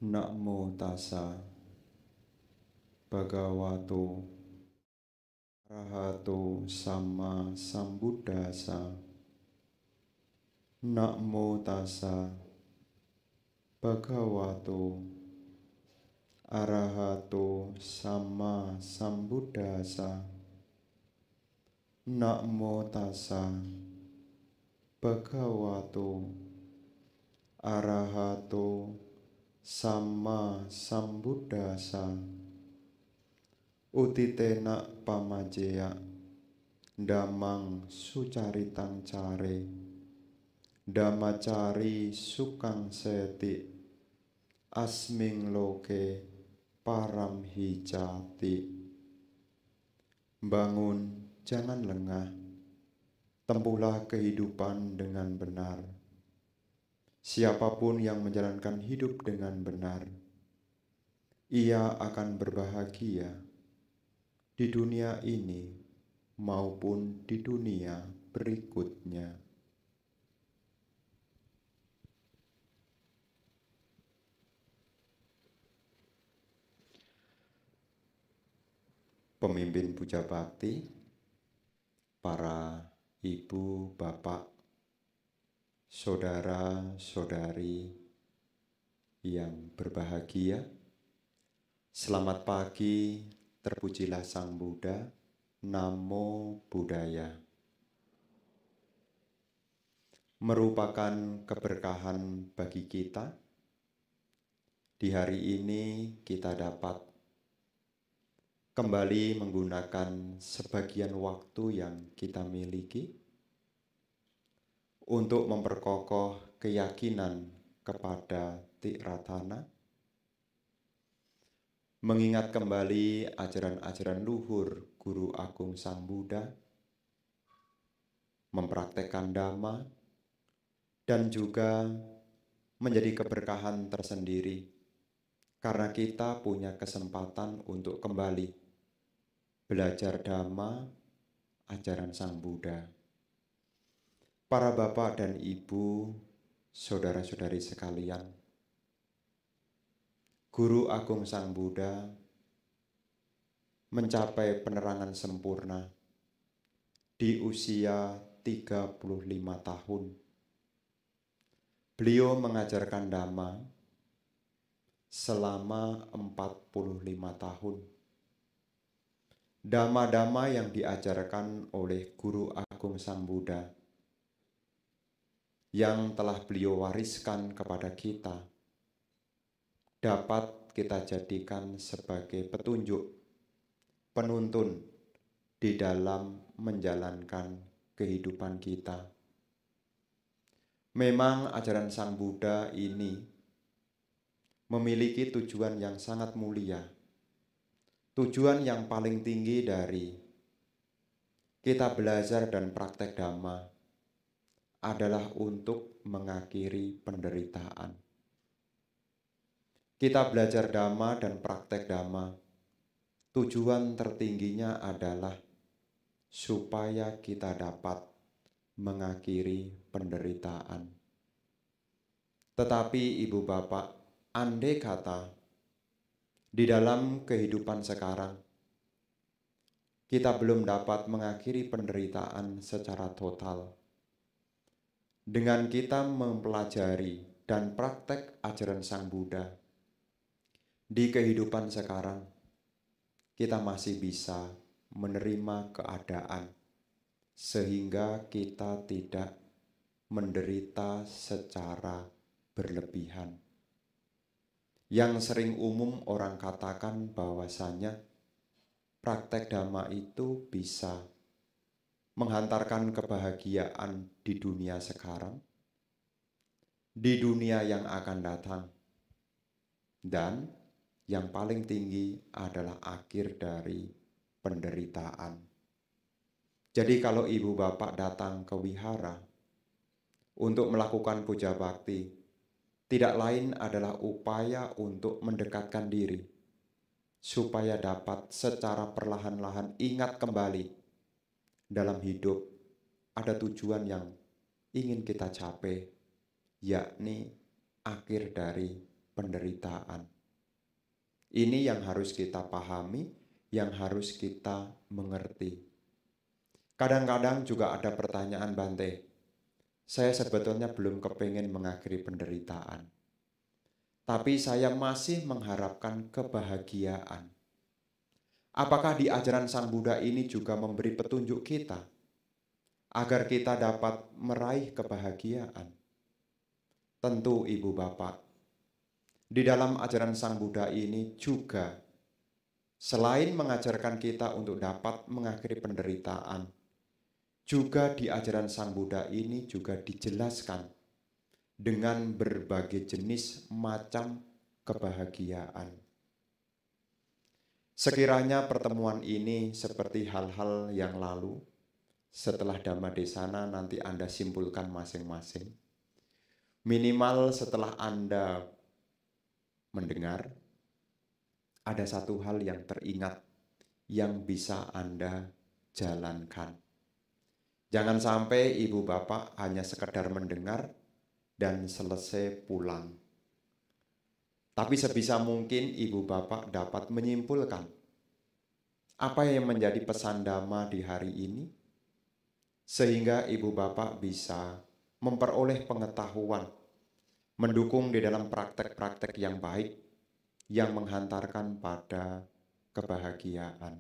Namo tassa bhagavato arahato sama sambuddhassa. Namo tassa bhagavato arahato sama sambuddhassa. Namo tassa bhagavato arahato sama sambuddhassa. Utitena pamajeya damang sucaritang care damacari sukang seti asming loke param hijati. Bangun, jangan lengah, tempuhlah kehidupan dengan benar. Siapapun yang menjalankan hidup dengan benar, ia akan berbahagia di dunia ini maupun di dunia berikutnya. Pemimpin puja bakti, para ibu, bapak, saudara-saudari yang berbahagia, selamat pagi, terpujilah Sang Buddha, Namo Buddhaya. Merupakan keberkahan bagi kita, di hari ini kita dapat kembali menggunakan sebagian waktu yang kita miliki untuk memperkokoh keyakinan kepada Tiratana, mengingat kembali ajaran-ajaran luhur Guru Agung Sang Buddha, mempraktekkan Dhamma, dan juga menjadi keberkahan tersendiri karena kita punya kesempatan untuk kembali belajar Dhamma, ajaran Sang Buddha. Para bapak dan ibu, saudara-saudari sekalian, Guru Agung Sang Buddha mencapai penerangan sempurna di usia 35 tahun. Beliau mengajarkan Dhamma selama 45 tahun. Dhamma-dhamma yang diajarkan oleh Guru Agung Sang Buddha yang telah beliau wariskan kepada kita dapat kita jadikan sebagai petunjuk, penuntun di dalam menjalankan kehidupan kita. Memang ajaran Sang Buddha ini memiliki tujuan yang sangat mulia, tujuan yang paling tinggi dari kita belajar dan praktek Dhamma adalah untuk mengakhiri penderitaan. Kita belajar Dhamma dan praktek Dhamma, tujuan tertingginya adalah supaya kita dapat mengakhiri penderitaan. Tetapi ibu bapak, andai kata di dalam kehidupan sekarang kita belum dapat mengakhiri penderitaan secara total, dengan kita mempelajari dan praktek ajaran Sang Buddha di kehidupan sekarang, kita masih bisa menerima keadaan sehingga kita tidak menderita secara berlebihan. Yang sering umum orang katakan bahwasanya praktek Dhamma itu bisa menghantarkan kebahagiaan di dunia sekarang, di dunia yang akan datang, dan yang paling tinggi adalah akhir dari penderitaan. Jadi kalau ibu bapak datang ke wihara untuk melakukan puja bakti, tidak lain adalah upaya untuk mendekatkan diri supaya dapat secara perlahan-lahan ingat kembali dalam hidup ada tujuan yang ingin kita capai, yakni akhir dari penderitaan. Ini yang harus kita pahami, yang harus kita mengerti. Kadang-kadang juga ada pertanyaan, Bante, saya sebetulnya belum kepingin mengakhiri penderitaan, tapi saya masih mengharapkan kebahagiaan. Apakah di ajaran Sang Buddha ini juga memberi petunjuk kita agar kita dapat meraih kebahagiaan? Tentu Ibu Bapak, di dalam ajaran Sang Buddha ini juga selain mengajarkan kita untuk dapat mengakhiri penderitaan, juga di ajaran Sang Buddha ini juga dijelaskan dengan berbagai jenis macam kebahagiaan. Sekiranya pertemuan ini seperti hal-hal yang lalu, setelah Dhammadesana nanti Anda simpulkan masing-masing. Minimal setelah Anda mendengar, ada satu hal yang teringat yang bisa Anda jalankan. Jangan sampai Ibu Bapak hanya sekedar mendengar dan selesai pulang. Tapi sebisa mungkin Ibu Bapak dapat menyimpulkan apa yang menjadi pesan Dhamma di hari ini, sehingga Ibu Bapak bisa memperoleh pengetahuan, mendukung di dalam praktek-praktek yang baik, yang menghantarkan pada kebahagiaan.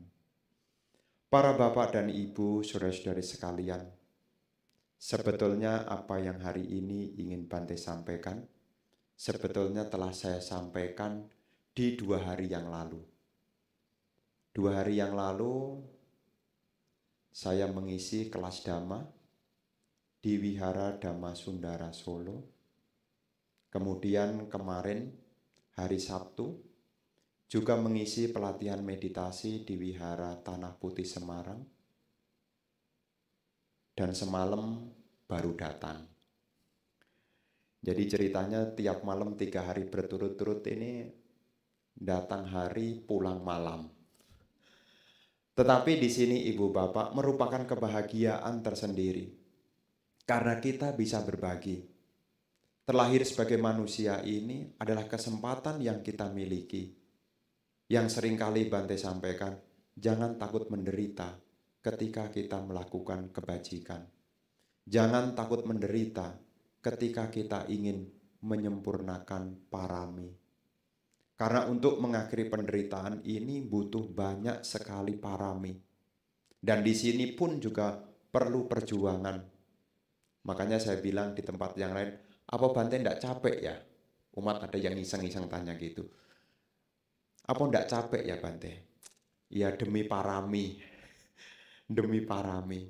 Para Bapak dan Ibu, saudara-saudari sekalian, sebetulnya apa yang hari ini ingin Bante sampaikan, sebetulnya telah saya sampaikan di 2 hari yang lalu. 2 hari yang lalu, saya mengisi kelas Dhamma di Wihara Dhamma Sundara Solo. Kemudian kemarin, hari Sabtu, juga mengisi pelatihan meditasi di Wihara Tanah Putih Semarang. Dan semalam baru datang. Jadi ceritanya tiap malam 3 hari berturut-turut ini datang hari pulang malam. Tetapi di sini Ibu Bapak merupakan kebahagiaan tersendiri. Karena kita bisa berbagi. Terlahir sebagai manusia ini adalah kesempatan yang kita miliki. Yang seringkali Bante sampaikan, jangan takut menderita ketika kita melakukan kebajikan. Jangan takut menderita ketika kita ingin menyempurnakan parami. Karena untuk mengakhiri penderitaan ini butuh banyak sekali parami. Dan di sini pun juga perlu perjuangan. Makanya saya bilang di tempat yang lain, apa Bante tidak capek ya? Umat ada yang iseng-iseng tanya gitu. Apa tidak capek ya Bante? Ya demi parami. Demi parami.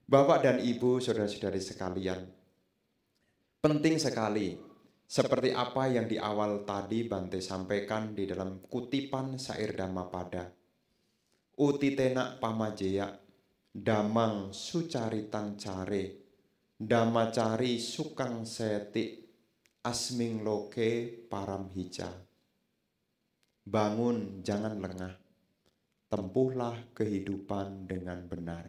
Bapak dan Ibu, saudara-saudari sekalian, penting sekali seperti apa yang di awal tadi Bante sampaikan di dalam kutipan syair Dhammapada. Utitena pamajeya, damang sucaritan care, dhammacari sukang seti, asming loke param hija. Bangun, jangan lengah, tempuhlah kehidupan dengan benar.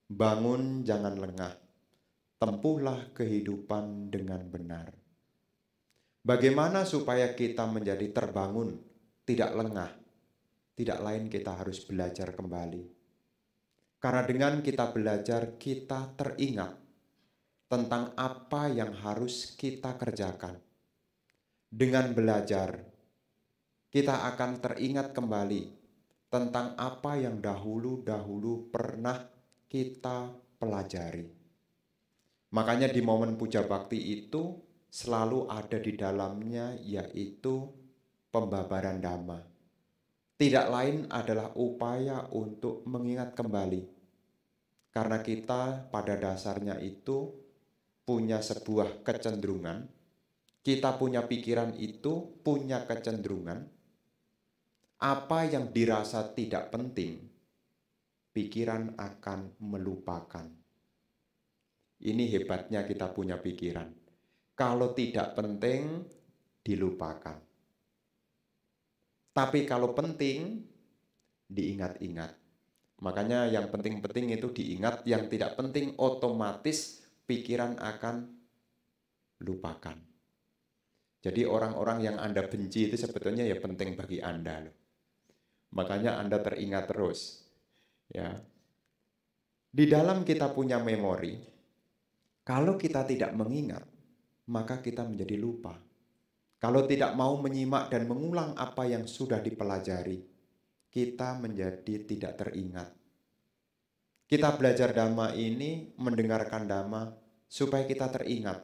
Bangun, jangan lengah, tempuhlah kehidupan dengan benar. Bagaimana supaya kita menjadi terbangun, tidak lengah? Tidak lain kita harus belajar kembali. Karena dengan kita belajar, kita teringat tentang apa yang harus kita kerjakan. Dengan belajar, kita akan teringat kembali tentang apa yang dahulu-dahulu pernah kita pelajari. Makanya di momen puja bakti itu selalu ada di dalamnya yaitu pembabaran Dhamma. Tidak lain adalah upaya untuk mengingat kembali. Karena kita pada dasarnya itu punya sebuah kecenderungan, kita punya pikiran itu punya kecenderungan, apa yang dirasa tidak penting, pikiran akan melupakan. Ini hebatnya kita punya pikiran. Kalau tidak penting, dilupakan. Tapi kalau penting, diingat-ingat. Makanya yang penting-penting itu diingat, yang tidak penting otomatis pikiran akan lupakan. Jadi orang-orang yang Anda benci itu sebetulnya ya penting bagi Anda loh. Makanya Anda teringat terus. Ya. Di dalam kita punya memori, kalau kita tidak mengingat, maka kita menjadi lupa. Kalau tidak mau menyimak dan mengulang apa yang sudah dipelajari, kita menjadi tidak teringat. Kita belajar Dhamma ini, mendengarkan Dhamma, supaya kita teringat.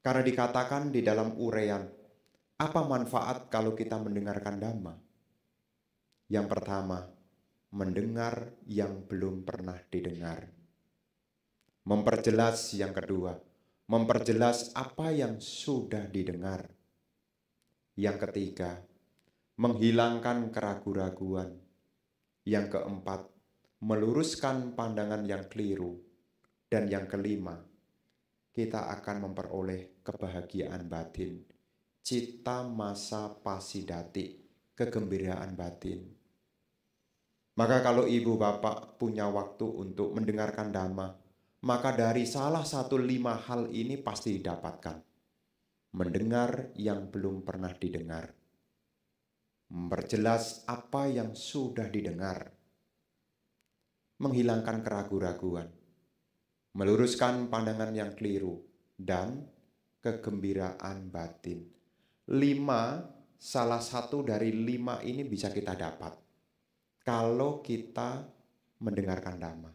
Karena dikatakan di dalam uraian, apa manfaat kalau kita mendengarkan Dhamma? Yang pertama, mendengar yang belum pernah didengar. Memperjelas yang kedua, memperjelas apa yang sudah didengar. Yang ketiga, menghilangkan keraguan-raguan. Yang keempat, meluruskan pandangan yang keliru. Dan yang kelima, kita akan memperoleh kebahagiaan batin, cita masa pasidati, kegembiraan batin. Maka kalau ibu bapak punya waktu untuk mendengarkan Dhamma, maka dari salah satu 5 hal ini pasti didapatkan. Mendengar yang belum pernah didengar. Memperjelas apa yang sudah didengar. Menghilangkan keraguan-raguan. Meluruskan pandangan yang keliru. Dan kegembiraan batin. 5, salah satu dari 5 ini bisa kita dapat kalau kita mendengarkan Dhamma.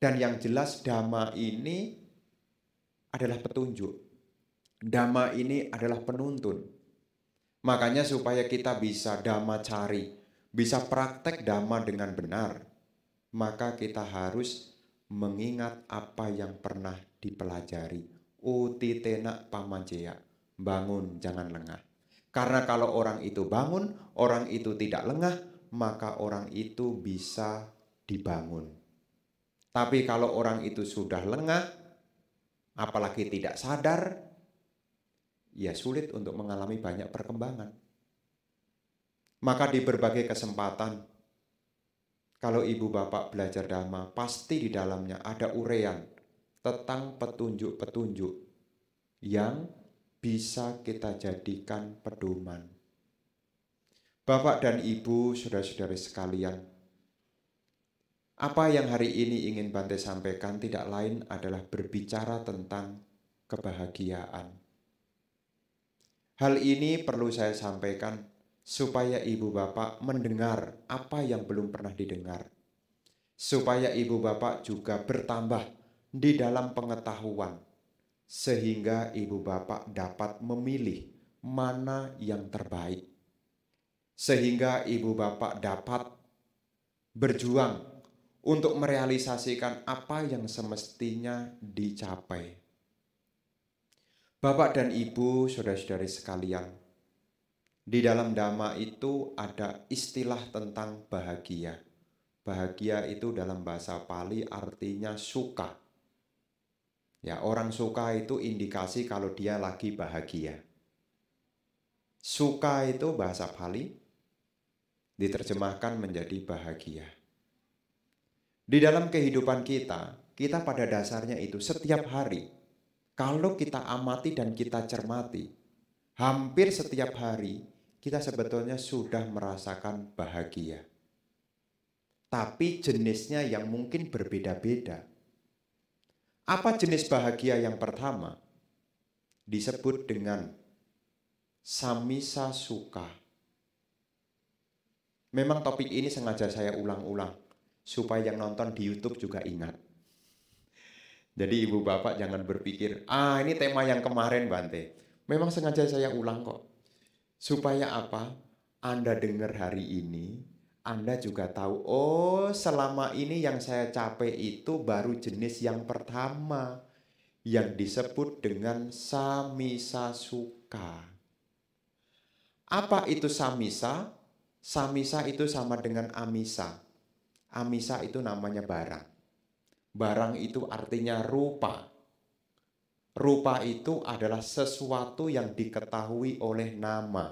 Dan yang jelas Dhamma ini adalah petunjuk. Dhamma ini adalah penuntun. Makanya supaya kita bisa Dhamma cari, bisa praktek Dhamma dengan benar, maka kita harus mengingat apa yang pernah dipelajari. Utitena pamanceya, bangun jangan lengah. Karena kalau orang itu bangun, orang itu tidak lengah, maka orang itu bisa dibangun. Tapi kalau orang itu sudah lengah, apalagi tidak sadar, ya sulit untuk mengalami banyak perkembangan. Maka di berbagai kesempatan, kalau ibu bapak belajar Dhamma, pasti di dalamnya ada uraian tentang petunjuk-petunjuk yang bisa kita jadikan pedoman. Bapak dan ibu, saudara-saudari sekalian, apa yang hari ini ingin Bante sampaikan tidak lain adalah berbicara tentang kebahagiaan. Hal ini perlu saya sampaikan supaya ibu bapak mendengar apa yang belum pernah didengar. Supaya ibu bapak juga bertambah di dalam pengetahuan. Sehingga ibu bapak dapat memilih mana yang terbaik. Sehingga ibu bapak dapat berjuang untuk merealisasikan apa yang semestinya dicapai. Bapak dan Ibu, saudara-saudari sekalian, di dalam Dhamma itu ada istilah tentang bahagia. Bahagia itu dalam bahasa Pali artinya suka. Ya, orang suka itu indikasi kalau dia lagi bahagia. Suka itu bahasa Pali diterjemahkan menjadi bahagia. Di dalam kehidupan kita pada dasarnya itu setiap hari, kalau kita amati dan kita cermati, hampir setiap hari kita sebetulnya sudah merasakan bahagia. Tapi jenisnya yang mungkin berbeda-beda. Apa jenis bahagia yang pertama? Disebut dengan samisa sukha. Memang topik ini sengaja saya ulang-ulang supaya yang nonton di YouTube juga ingat. Jadi ibu bapak jangan berpikir, ini tema yang kemarin Bante. Memang sengaja saya ulang kok. Supaya apa? Anda dengar hari ini, Anda juga tahu, oh selama ini yang saya capai itu baru jenis yang pertama. Yang disebut dengan samisa sukha. Apa itu samisa? Samisa itu sama dengan amisa. Amisa itu namanya barang. Barang itu artinya rupa. Rupa itu adalah sesuatu yang diketahui oleh nama.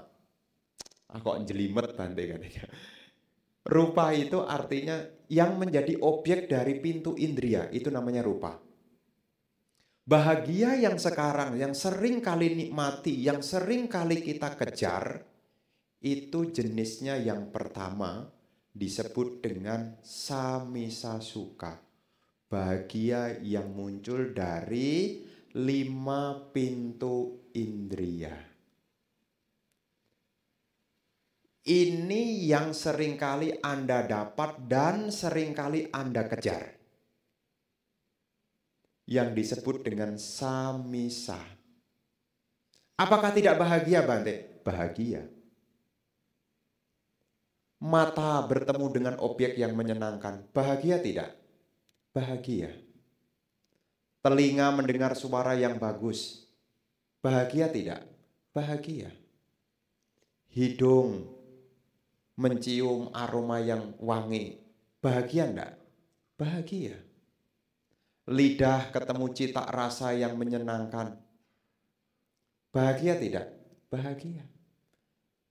Kok jelimet Bante katanya. Rupa itu artinya yang menjadi objek dari pintu indria, itu namanya rupa. Bahagia yang sekarang, yang sering kali nikmati, yang sering kali kita kejar, itu jenisnya yang pertama disebut dengan samisa sukha. Bahagia yang muncul dari 5 pintu indria. Ini yang seringkali Anda dapat dan seringkali Anda kejar. Yang disebut dengan samisa. Apakah tidak bahagia, Bante? Bahagia. Mata bertemu dengan objek yang menyenangkan. Bahagia tidak? Bahagia. Telinga mendengar suara yang bagus. Bahagia tidak? Bahagia. Hidung mencium aroma yang wangi. Bahagia enggak? Bahagia. Lidah ketemu cita rasa yang menyenangkan. Bahagia tidak? Bahagia.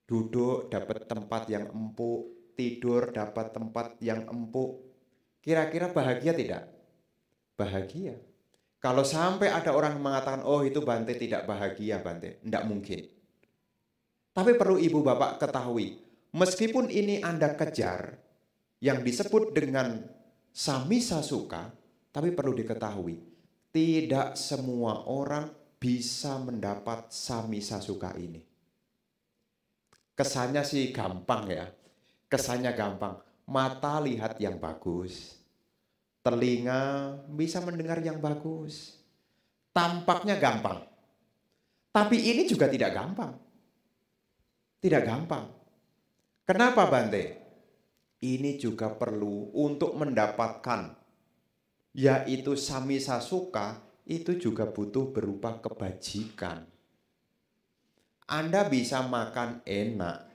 Duduk dapat tempat yang empuk, tidur dapat tempat yang empuk. Kira-kira bahagia tidak? Bahagia. Kalau sampai ada orang mengatakan, oh itu Bante tidak bahagia Bante. Tidak mungkin. Tapi perlu ibu bapak ketahui, meskipun ini Anda kejar, yang disebut dengan samisa sukha, tapi perlu diketahui, tidak semua orang bisa mendapat samisa sukha ini. Kesannya sih gampang ya. Kesannya gampang. Mata lihat yang bagus. Telinga bisa mendengar yang bagus. Tampaknya gampang. Tapi ini juga tidak gampang. Tidak gampang. Kenapa Bante? Ini juga perlu untuk mendapatkan, yaitu samisa sukha, itu juga butuh berupa kebajikan. Anda bisa makan enak,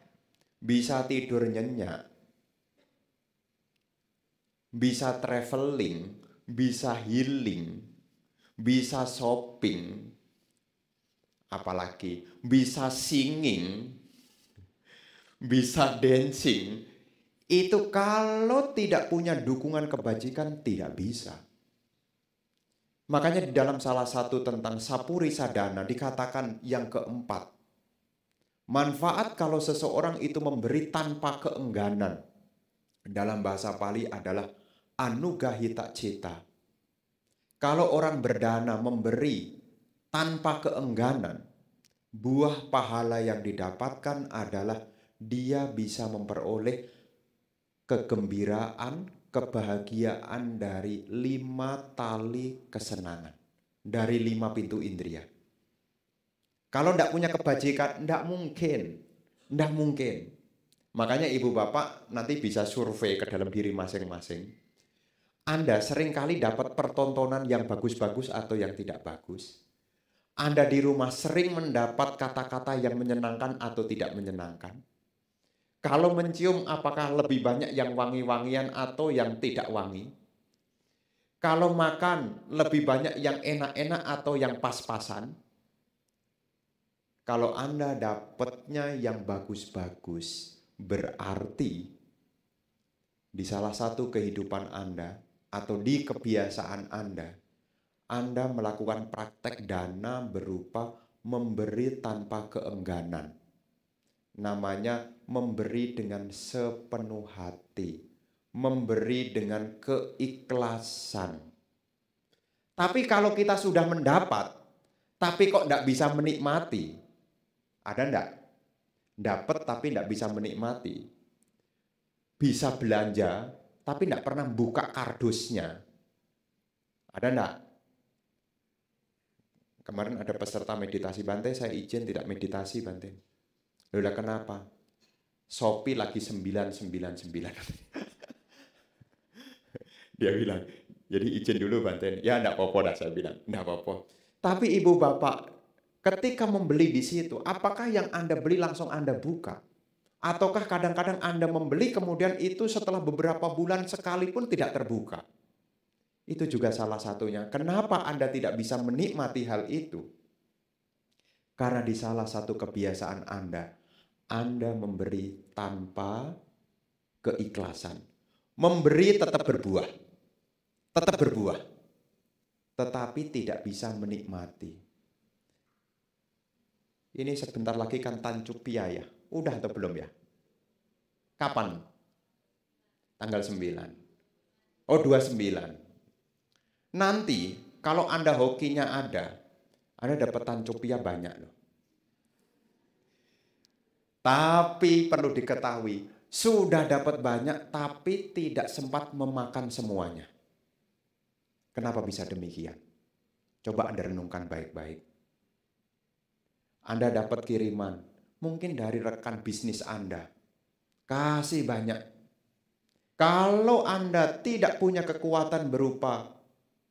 bisa tidur nyenyak, bisa traveling, bisa healing, bisa shopping, apalagi bisa singing, bisa dancing. Itu kalau tidak punya dukungan kebajikan tidak bisa. Makanya di dalam salah satu tentang Sapurisa Dana dikatakan yang keempat, manfaat kalau seseorang itu memberi tanpa keengganan. Dalam bahasa Pali adalah anugahita cita. Kalau orang berdana memberi tanpa keengganan, buah pahala yang didapatkan adalah dia bisa memperoleh kegembiraan, kebahagiaan dari 5 tali kesenangan. Dari 5 pintu indria. Kalau tidak punya kebajikan, tidak mungkin. Tidak mungkin. Makanya ibu bapak nanti bisa survei ke dalam diri masing-masing. Anda seringkali dapat pertontonan yang bagus-bagus atau yang tidak bagus. Anda di rumah sering mendapat kata-kata yang menyenangkan atau tidak menyenangkan. Kalau mencium apakah lebih banyak yang wangi-wangian atau yang tidak wangi? Kalau makan lebih banyak yang enak-enak atau yang pas-pasan? Kalau Anda dapatnya yang bagus-bagus, berarti di salah satu kehidupan Anda atau di kebiasaan Anda melakukan praktek dana berupa memberi tanpa keengganan. Namanya memberi dengan sepenuh hati, memberi dengan keikhlasan. Tapi kalau kita sudah mendapat, tapi kok tidak bisa menikmati, ada enggak? Dapat tapi tidak bisa menikmati. Bisa belanja, tapi tidak pernah buka kardusnya. Ada enggak? Kemarin ada peserta meditasi Bante, saya izin tidak meditasi Bante. Udah kenapa? Shopee lagi 999. Dia bilang, jadi izin dulu Bante. Ya enggak apa-apa dah saya bilang, enggak apa-apa. Tapi ibu bapak, ketika membeli di situ, apakah yang Anda beli langsung Anda buka? Ataukah kadang-kadang Anda membeli kemudian itu setelah beberapa bulan sekalipun tidak terbuka? Itu juga salah satunya. Kenapa Anda tidak bisa menikmati hal itu? Karena di salah satu kebiasaan Anda memberi tanpa keikhlasan. Memberi tetap berbuah. Tetap berbuah. Tetapi tidak bisa menikmati. Ini sebentar lagi kan Tancuk Pia ya. Udah atau belum ya? Kapan? Tanggal 9. Oh 29. Nanti kalau Anda hokinya ada, Anda dapat Tancuk Pia banyak loh. Tapi perlu diketahui, sudah dapat banyak tapi tidak sempat memakan semuanya. Kenapa bisa demikian? Coba Anda renungkan baik-baik. Anda dapat kiriman, mungkin dari rekan bisnis Anda. Kasih banyak. Kalau Anda tidak punya kekuatan berupa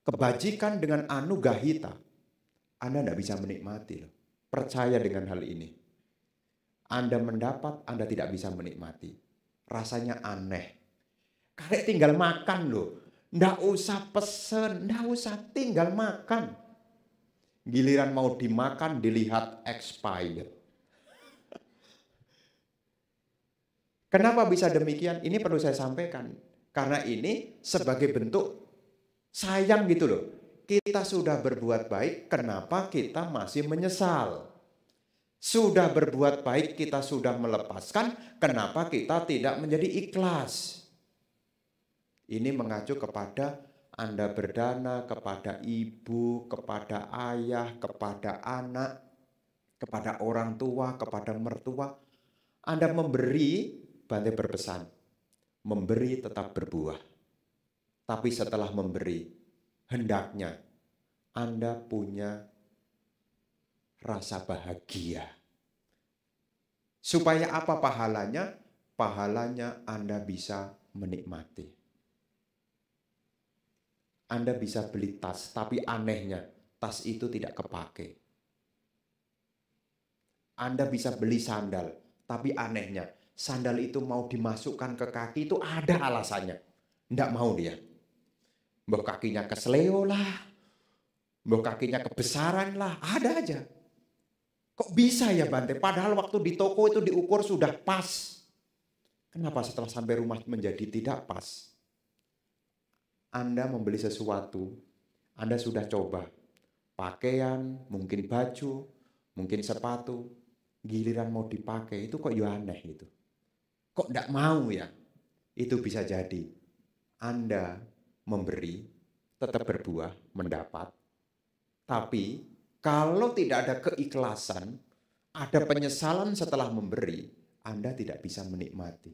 kebajikan dengan anugahita, Anda tidak bisa menikmati. Percaya dengan hal ini. Anda mendapat, Anda tidak bisa menikmati. Rasanya aneh. Kayak tinggal makan loh. Nggak usah pesen, nggak usah, tinggal makan. Giliran mau dimakan, dilihat expired. Kenapa bisa demikian? Ini perlu saya sampaikan. Karena ini sebagai bentuk sayang gitu loh. Kita sudah berbuat baik, kenapa kita masih menyesal? Sudah berbuat baik, kita sudah melepaskan, kenapa kita tidak menjadi ikhlas? Ini mengacu kepada Anda berdana, kepada ibu, kepada ayah, kepada anak, kepada orang tua, kepada mertua. Anda memberi, Bante berpesan, memberi tetap berbuah. Tapi setelah memberi, hendaknya Anda punya rasa bahagia. Supaya apa pahalanya? Pahalanya Anda bisa menikmati. Anda bisa beli tas, tapi anehnya tas itu tidak kepake. Anda bisa beli sandal, tapi anehnya sandal itu mau dimasukkan ke kaki itu ada alasannya. Nggak mau dia. Mbah kakinya kesleo lah, mbah kakinya kebesaran lah, ada aja. Kok bisa ya Bante? Padahal waktu di toko itu diukur sudah pas. Kenapa setelah sampai rumah menjadi tidak pas? Anda membeli sesuatu, Anda sudah coba. Pakaian, mungkin baju, mungkin sepatu. Giliran mau dipakai itu kok ya aneh gitu. Kok enggak mau ya? Itu bisa jadi Anda memberi, tetap berbuah, mendapat. Tapi kalau tidak ada keikhlasan, ada penyesalan setelah memberi, Anda tidak bisa menikmati.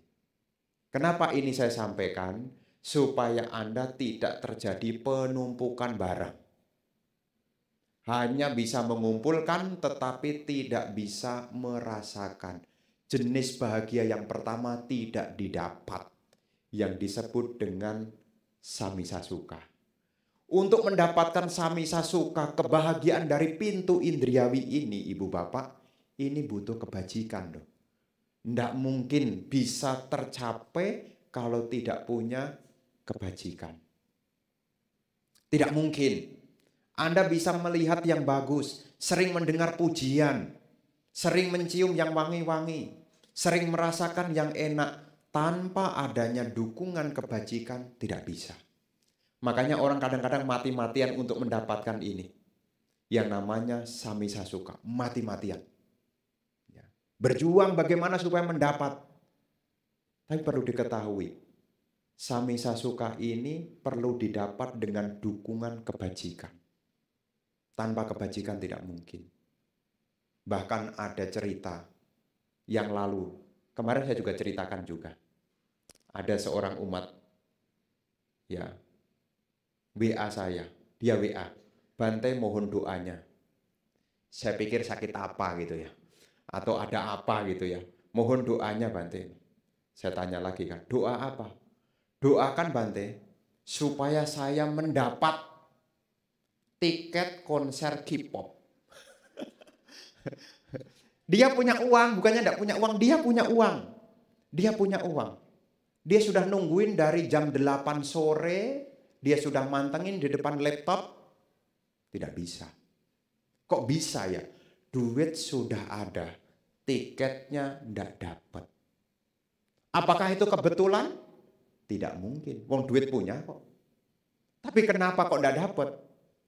Kenapa ini saya sampaikan? Supaya Anda tidak terjadi penumpukan barang. Hanya bisa mengumpulkan tetapi tidak bisa merasakan. Jenis bahagia yang pertama tidak didapat, yang disebut dengan Sammisasuka. Untuk mendapatkan Sammisasuka, kebahagiaan dari pintu indriawi ini, Ibu Bapak, ini butuh kebajikan loh. Tidak mungkin bisa tercapai kalau tidak punya kebajikan. Tidak mungkin. Anda bisa melihat yang bagus, sering mendengar pujian, sering mencium yang wangi-wangi, sering merasakan yang enak, tanpa adanya dukungan kebajikan tidak bisa. Makanya orang kadang-kadang mati-matian untuk mendapatkan ini. Yang namanya Sammisasuka, mati-matian. Berjuang bagaimana supaya mendapat. Tapi perlu diketahui, Sammisasuka ini perlu didapat dengan dukungan kebajikan. Tanpa kebajikan tidak mungkin. Bahkan ada cerita yang lalu, kemarin saya juga ceritakan juga. Ada seorang umat, ya, WA saya, dia WA, Bante mohon doanya. Saya pikir sakit apa gitu ya, atau ada apa gitu ya, mohon doanya Bante. Saya tanya lagi kan, doa apa? Doakan Bante, supaya saya mendapat tiket konser K-pop. Dia punya uang, bukannya tidak punya uang, dia punya uang. Dia punya uang. Dia sudah nungguin dari jam 8 sore, dia sudah mantengin di depan laptop. Tidak bisa. Kok bisa ya? Duit sudah ada, tiketnya ndak dapat. Apakah itu kebetulan? Tidak mungkin. Wong duit punya kok. Tapi kenapa kok ndak dapat?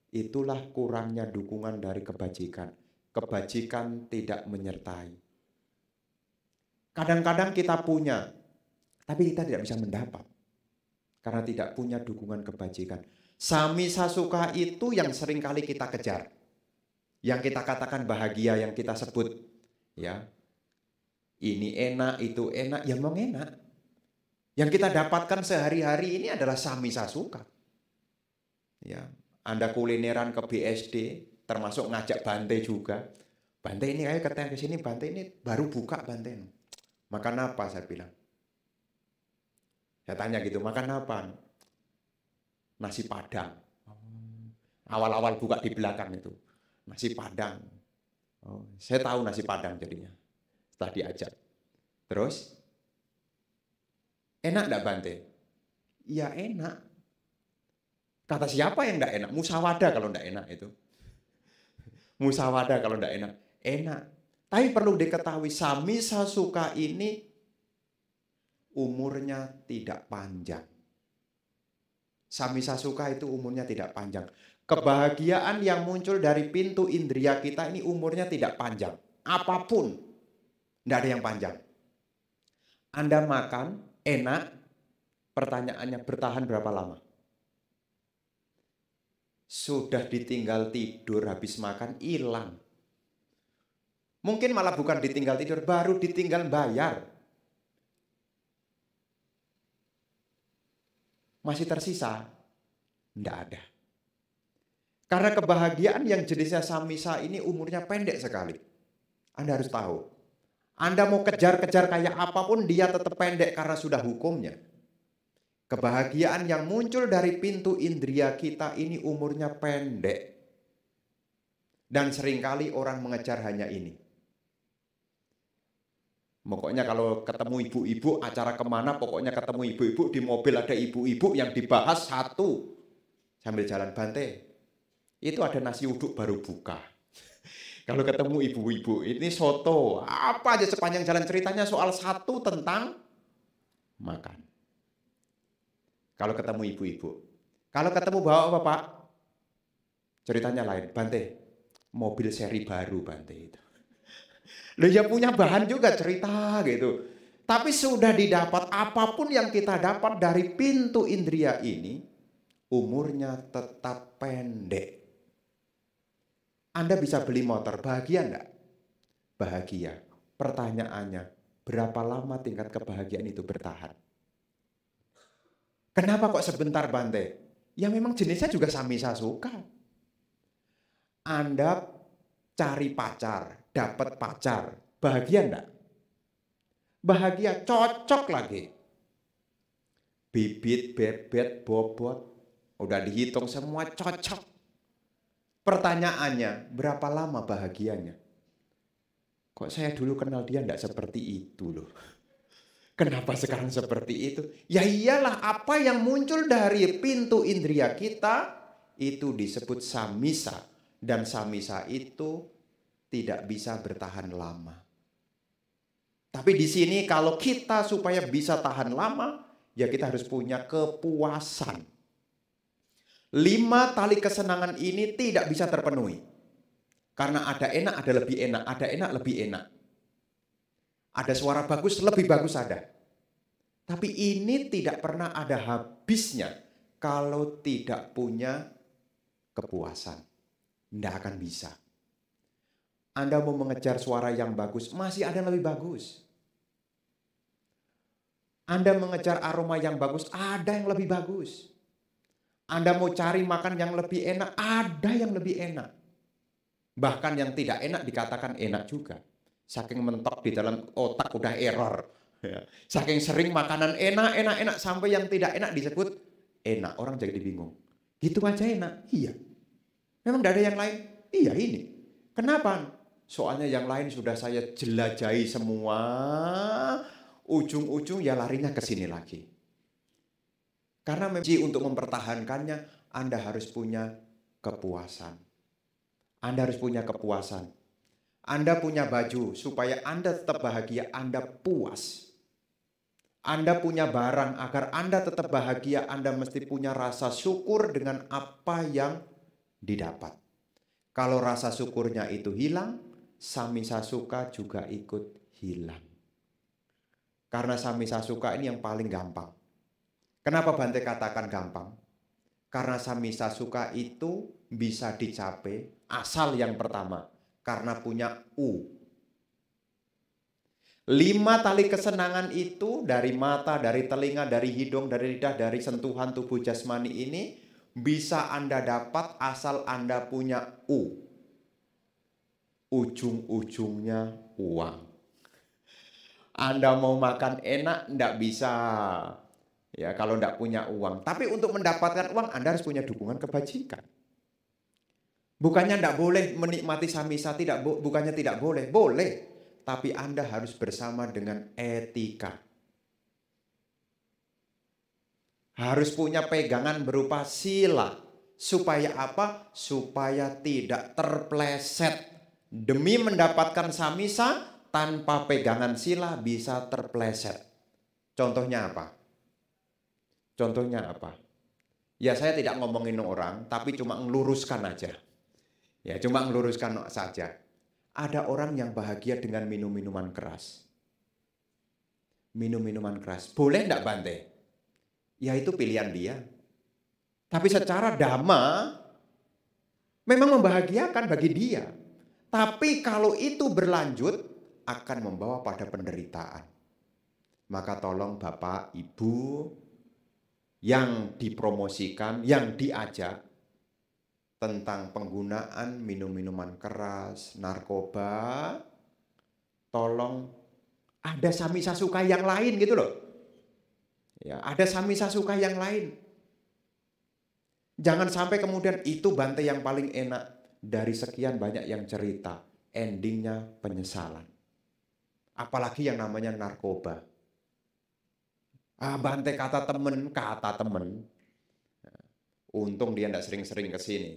Itulah kurangnya dukungan dari kebajikan. Kebajikan tidak menyertai. Kadang-kadang kita punya, tapi kita tidak bisa mendapat. Karena tidak punya dukungan kebajikan. Samisa suka itu yang sering kali kita kejar. Yang kita katakan bahagia, yang kita sebut. Ya, ini enak, itu enak, ya memang enak. Yang kita dapatkan sehari-hari ini adalah samisa suka. Ya, Anda kulineran ke BSD, termasuk ngajak Bante juga. Bante ini ayo ke sini, Bante ini baru buka Bante. Makan apa saya bilang? Saya tanya gitu, makan apa? Nasi Padang. Awal-awal buka di belakang itu. Nasi Padang. Oh, saya tahu nasi Padang jadinya. Setelah diajak. Terus? Enak enggak Bante? Ya enak. Kata siapa yang enggak enak? Musyawadah kalau enggak enak itu. Musyawadah kalau enggak enak. Enak. Tapi perlu diketahui, samisa suka ini umurnya tidak panjang. Samisa suka itu umurnya tidak panjang. Kebahagiaan yang muncul dari pintu indria kita ini umurnya tidak panjang. Apapun, tidak ada yang panjang. Anda makan, enak, pertanyaannya bertahan berapa lama? Sudah ditinggal tidur, habis makan, hilang. Mungkin malah bukan ditinggal tidur, baru ditinggal bayar. Masih tersisa? Tidak ada. Karena kebahagiaan yang jenisnya samisa ini umurnya pendek sekali. Anda harus tahu. Anda mau kejar-kejar kayak apapun, dia tetap pendek karena sudah hukumnya. Kebahagiaan yang muncul dari pintu indria kita ini umurnya pendek. Dan seringkali orang mengejar hanya ini. Pokoknya kalau ketemu ibu-ibu, acara kemana, pokoknya ketemu ibu-ibu, di mobil ada ibu-ibu yang dibahas satu. Sambil jalan Bante. Itu ada nasi uduk baru buka. Kalau ketemu ibu-ibu, ini soto. Apa aja sepanjang jalan ceritanya soal satu tentang makan. Kalau ketemu ibu-ibu. Kalau ketemu bapak-bapak, ceritanya lain. Bante, mobil seri baru Bante itu. Loh ya punya bahan juga cerita gitu. Tapi sudah didapat, apapun yang kita dapat dari pintu indria ini, umurnya tetap pendek. Anda bisa beli motor, bahagia enggak? Bahagia. Pertanyaannya, berapa lama tingkat kebahagiaan itu bertahan? Kenapa kok sebentar Bante? Ya memang jenisnya juga samisa suka. Anda cari pacar, dapat pacar, bahagia enggak? Bahagia, cocok lagi. Bibit, bebet, bobot, udah dihitung semua cocok. Pertanyaannya, berapa lama bahagianya? Kok saya dulu kenal dia enggak seperti itu loh. Kenapa sekarang seperti itu? Ya iyalah, apa yang muncul dari pintu indria kita itu disebut samisa. Dan samisa itu tidak bisa bertahan lama. Tapi di sini kalau kita supaya bisa tahan lama, ya kita harus punya kepuasan. 5 tali kesenangan ini tidak bisa terpenuhi. Karena ada enak, ada lebih enak. Ada enak, lebih enak. Ada suara bagus, lebih bagus ada. Tapi ini tidak pernah ada habisnya kalau tidak punya kepuasan. Tidak akan bisa. Anda mau mengejar suara yang bagus, masih ada yang lebih bagus. Anda mengejar aroma yang bagus, ada yang lebih bagus. Anda mau cari makan yang lebih enak, ada yang lebih enak. Bahkan yang tidak enak dikatakan enak juga. Saking mentok di dalam otak udah error. Saking sering makanan enak sampai yang tidak enak disebut enak. Orang jadi bingung. Gitu aja enak? Iya. Memang tidak ada yang lain? Iya ini. Kenapa? Soalnya yang lain sudah saya jelajahi semua. Ujung-ujung ya larinya ke sini lagi. Karena untuk mempertahankannya, Anda harus punya kepuasan. Anda harus punya kepuasan. Anda punya baju supaya Anda tetap bahagia, Anda puas. Anda punya barang agar Anda tetap bahagia, Anda mesti punya rasa syukur dengan apa yang didapat. Kalau rasa syukurnya itu hilang, Samisa Suka juga ikut hilang. Karena Samisa Suka ini yang paling gampang. Kenapa Bante katakan gampang? Karena Samisa Suka itu bisa dicapai asal yang pertama. Karena punya U. 5 tali kesenangan itu dari mata, dari telinga, dari hidung, dari lidah, dari sentuhan tubuh jasmani ini bisa Anda dapat asal Anda punya U. Ujung-ujungnya uang. Anda mau makan enak, enggak bisa. Ya, kalau enggak punya uang. Tapi untuk mendapatkan uang, Anda harus punya dukungan kebajikan. Bukannya enggak boleh menikmati samisa, bukannya tidak boleh. Boleh. Tapi Anda harus bersama dengan etika. Harus punya pegangan berupa sila. Supaya apa? Supaya tidak terpleset. Demi mendapatkan samisa, tanpa pegangan sila bisa terpleset. Contohnya apa? Contohnya apa? Ya saya tidak ngomongin orang, tapi cuma ngeluruskan aja. Ya cuma ngeluruskan saja. Ada orang yang bahagia dengan minum minuman keras. Minum minuman keras. Boleh enggak Bante? Ya itu pilihan dia. Tapi secara dhamma memang membahagiakan bagi dia. Tapi kalau itu berlanjut akan membawa pada penderitaan. Maka tolong Bapak, Ibu yang dipromosikan, yang diajak tentang penggunaan minum-minuman keras, narkoba, tolong ada Samisa Suka yang lain gitu loh. Ya, ada Samisa Suka yang lain. Jangan sampai kemudian itu Bante yang paling enak dari sekian banyak yang cerita, endingnya penyesalan. Apalagi yang namanya narkoba. Bante kata temen. Untung dia enggak sering-sering ke sini.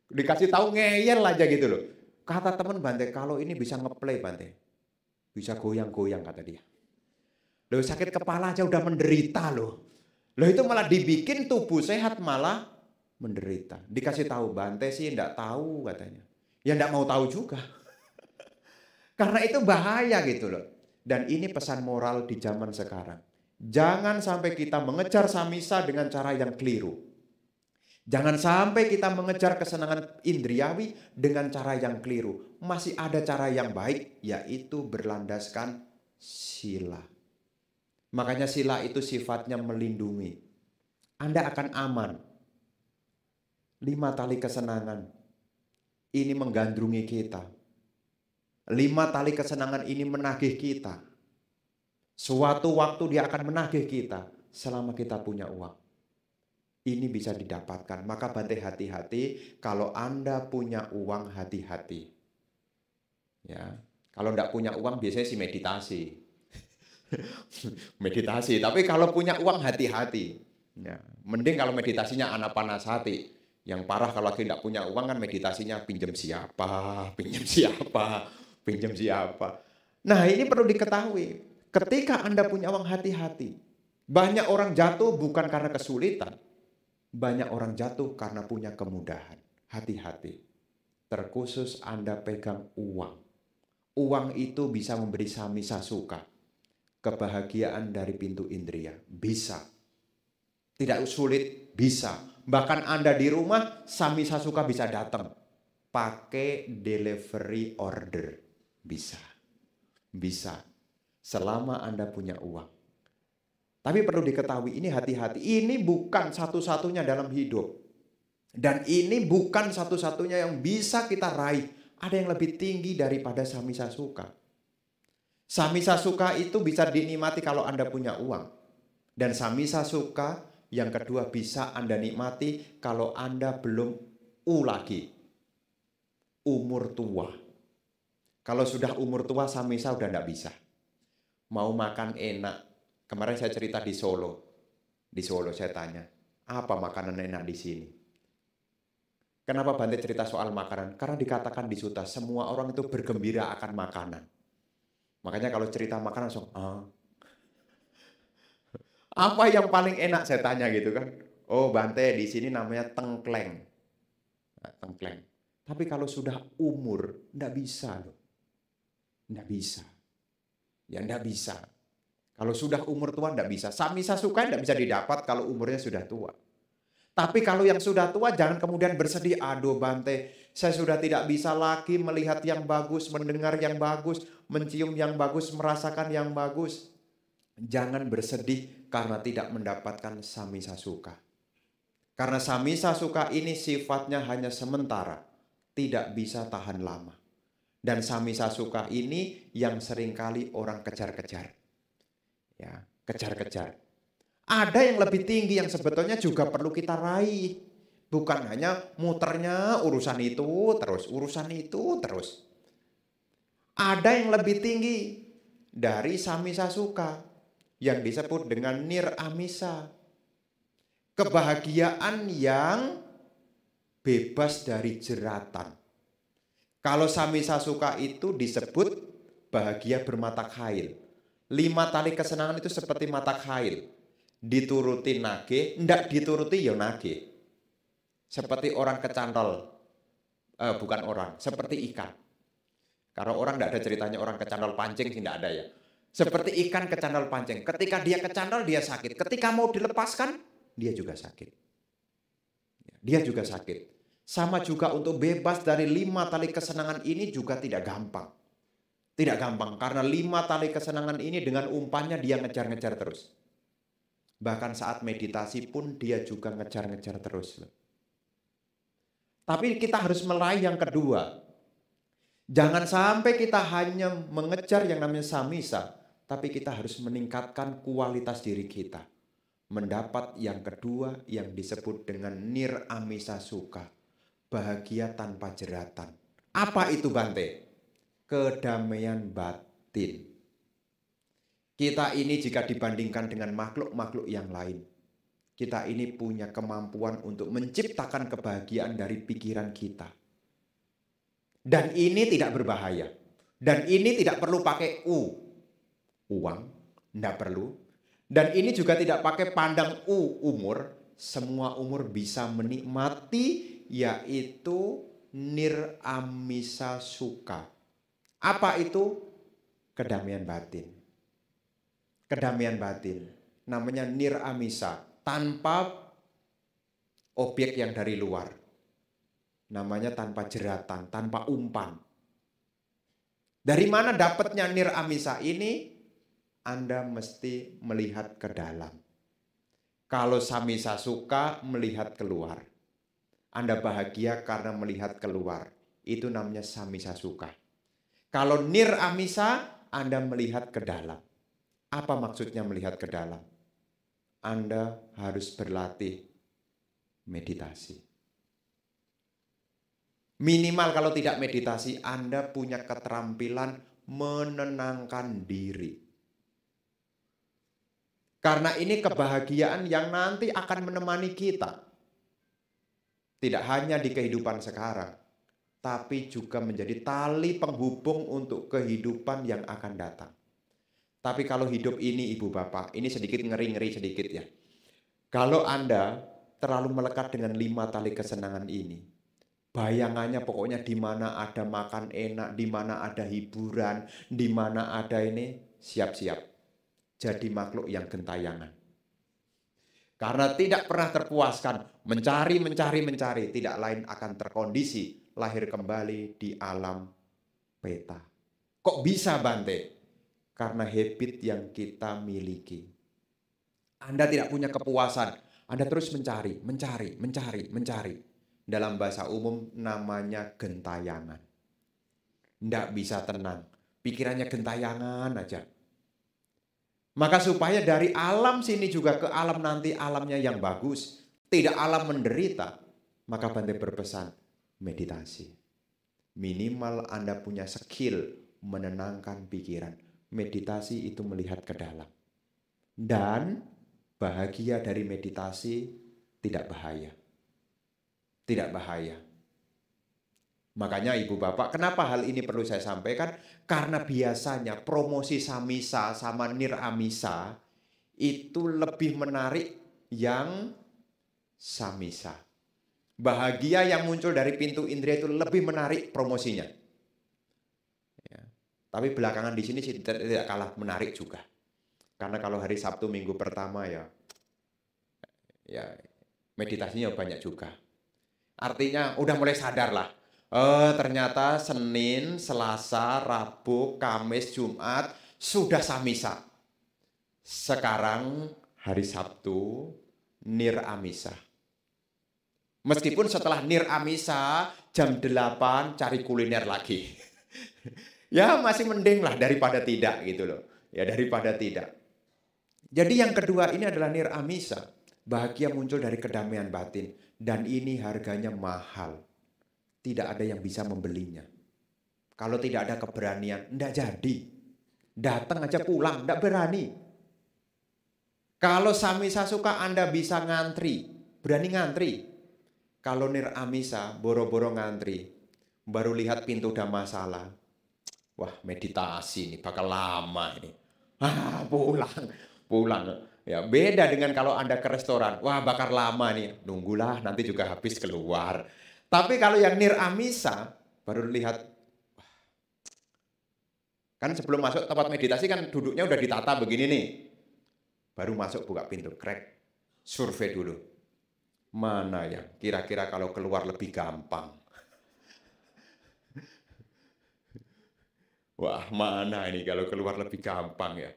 Dikasih tahu ngeyel aja gitu loh. Kata teman Bante, kalau ini bisa ngeplay Bante. Bisa goyang-goyang kata dia. Loh sakit kepala aja udah menderita loh. Loh itu malah dibikin tubuh sehat malah menderita. Dikasih tahu Bante sih enggak tahu katanya. Ya enggak mau tahu juga. Karena itu bahaya gitu loh. Dan ini pesan moral di zaman sekarang. Jangan sampai kita mengejar samisa dengan cara yang keliru. Jangan sampai kita mengejar kesenangan indriawi dengan cara yang keliru. Masih ada cara yang baik, yaitu berlandaskan sila. Makanya sila itu sifatnya melindungi. Anda akan aman. 5 tali kesenangan ini menggandrungi kita. 5 tali kesenangan ini menagih kita. Suatu waktu dia akan menagih kita selama kita punya uang. Ini bisa didapatkan. Maka Bante hati-hati kalau Anda punya uang, hati-hati. Ya, kalau enggak punya uang biasanya sih meditasi. Meditasi, tapi kalau punya uang hati-hati. Ya, mending kalau meditasinya anapanasati. Yang parah kalau lagi enggak punya uang kan meditasinya pinjam siapa, pinjam siapa, pinjam siapa. Nah, ini perlu diketahui. Ketika Anda punya uang, hati-hati. Banyak orang jatuh bukan karena kesulitan. Banyak orang jatuh karena punya kemudahan. Hati-hati. Terkhusus Anda pegang uang. Uang itu bisa memberi Samisa Suka. Kebahagiaan dari pintu indria. Bisa. Tidak sulit, bisa. Bahkan Anda di rumah, Samisa Suka bisa datang. Pakai delivery order. Bisa. Bisa. Selama Anda punya uang. Tapi perlu diketahui, ini hati-hati. Ini bukan satu-satunya dalam hidup. Dan ini bukan satu-satunya yang bisa kita raih. Ada yang lebih tinggi daripada Samisa Suka. Samisa Suka itu bisa dinikmati kalau Anda punya uang. Dan Samisa Suka yang kedua bisa Anda nikmati kalau Anda belum lagi. Umur tua. Kalau sudah umur tua, Samisa udah enggak bisa. Mau makan enak. Kemarin saya cerita di Solo. Di Solo saya tanya, apa makanan enak di sini? Kenapa Bante cerita soal makanan? Karena dikatakan di Sutta, semua orang itu bergembira akan makanan. Makanya kalau cerita makanan langsung, apa yang paling enak saya tanya gitu kan? Oh Bante, di sini namanya tengkleng. Nah, tengkleng. Tapi kalau sudah umur, enggak bisa loh. Enggak bisa. Ya enggak bisa. Kalau sudah umur tua enggak bisa. Samisa suka enggak bisa didapat kalau umurnya sudah tua. Tapi kalau yang sudah tua jangan kemudian bersedih, aduh Bante, saya sudah tidak bisa lagi melihat yang bagus, mendengar yang bagus, mencium yang bagus, merasakan yang bagus. Jangan bersedih karena tidak mendapatkan samisa suka. Karena samisa suka ini sifatnya hanya sementara, tidak bisa tahan lama. Dan samisa suka ini yang seringkali orang kejar-kejar. Ya, kejar-kejar. Ada yang lebih tinggi yang sebetulnya juga perlu kita raih. Bukan hanya muternya urusan itu terus, urusan itu terus. Ada yang lebih tinggi dari samisa suka yang disebut dengan nir-amisa. Kebahagiaan yang bebas dari jeratan. Kalau samisa suka itu disebut bahagia bermata khail. 5 tali kesenangan itu seperti mata khail. Dituruti nage, ndak dituruti ya nage. Seperti orang kecantol, bukan orang, seperti ikan. Kalau orang ndak ada ceritanya orang kecantol pancing sih ndak ada ya. Seperti ikan kecantol pancing. Ketika dia kecantol dia sakit. Ketika mau dilepaskan dia juga sakit. Dia juga sakit. Sama juga untuk bebas dari 5 tali kesenangan ini juga tidak gampang. Tidak gampang karena 5 tali kesenangan ini dengan umpannya dia ngejar-ngejar terus. Bahkan saat meditasi pun dia juga ngejar-ngejar terus. Tapi kita harus meraih yang kedua. Jangan sampai kita hanya mengejar yang namanya samisa, tapi kita harus meningkatkan kualitas diri kita. Mendapat yang kedua yang disebut dengan nir-amisa suka. Bahagia tanpa jeratan. Apa itu Bante? Kedamaian batin. Kita ini jika dibandingkan dengan makhluk-makhluk yang lain, kita ini punya kemampuan untuk menciptakan kebahagiaan dari pikiran kita. Dan ini tidak berbahaya. Dan ini tidak perlu pakai uang, tidak perlu. Dan ini juga tidak pakai pandang umur. Semua umur bisa menikmati, yaitu nir-amisa suka. Apa itu? Kedamaian batin. Kedamaian batin, namanya nir-amisa, tanpa objek yang dari luar. Namanya tanpa jeratan, tanpa umpan. Dari mana dapatnya nir-amisa ini? Anda mesti melihat ke dalam. Kalau samisa suka, melihat keluar. Anda bahagia karena melihat keluar. Itu namanya samisa suka. Kalau nir-amisa, Anda melihat ke dalam. Apa maksudnya melihat ke dalam? Anda harus berlatih meditasi. Minimal kalau tidak meditasi, Anda punya keterampilan menenangkan diri. Karena ini kebahagiaan yang nanti akan menemani kita. Tidak hanya di kehidupan sekarang, tapi juga menjadi tali penghubung untuk kehidupan yang akan datang. Tapi kalau hidup ini Ibu Bapak, ini sedikit ngeri-ngeri sedikit ya. Kalau Anda terlalu melekat dengan 5 tali kesenangan ini, bayangannya pokoknya di mana ada makan enak, di mana ada hiburan, di mana ada ini, siap-siap. Jadi makhluk yang gentayangan. Karena tidak pernah terpuaskan, mencari, tidak lain akan terkondisi, lahir kembali di alam peta. Kok bisa Bante? Karena habit yang kita miliki. Anda tidak punya kepuasan. Anda terus mencari. Dalam bahasa umum namanya gentayangan. Tidak bisa tenang. Pikirannya gentayangan aja. Maka supaya dari alam sini juga ke alam nanti alamnya yang bagus. Tidak alam menderita. Maka Bante berpesan, meditasi. Minimal Anda punya skill menenangkan pikiran. Meditasi itu melihat ke dalam. Dan bahagia dari meditasi tidak bahaya. Tidak bahaya. Makanya ibu bapak, kenapa hal ini perlu saya sampaikan? Karena biasanya promosi samisa sama niramisa itu lebih menarik yang samisa. Bahagia yang muncul dari pintu indera itu lebih menarik promosinya. Ya. Tapi belakangan di sini tidak kalah menarik juga. Karena kalau hari Sabtu minggu pertama ya meditasinya banyak juga. Artinya udah mulai sadar lah. Ternyata Senin, Selasa, Rabu, Kamis, Jumat sudah samisa. Sekarang hari Sabtu niramisa. Meskipun setelah niramisa jam 8 cari kuliner lagi. Ya masih mending lah daripada tidak gitu loh. Ya daripada tidak. Jadi yang kedua ini adalah niramisa. Bahagia muncul dari kedamaian batin. Dan ini harganya mahal. Tidak ada yang bisa membelinya. Kalau tidak ada keberanian, tidak jadi. Datang aja pulang, tidak berani. Kalau samisa suka Anda bisa ngantri. Berani ngantri. Kalau niramisa, boro-boro ngantri. Baru lihat pintu udah masalah. Wah meditasi ini bakal lama ini. Pulang. Ya, beda dengan kalau Anda ke restoran. Wah, bakar lama nih. Nunggulah, nanti juga habis keluar. Tapi kalau yang niramisa, baru lihat. Kan sebelum masuk tempat meditasi kan duduknya udah ditata begini nih. Baru masuk buka pintu, crack. Survei dulu. Mana yang kira-kira kalau keluar lebih gampang? Wah, mana ini kalau keluar lebih gampang ya?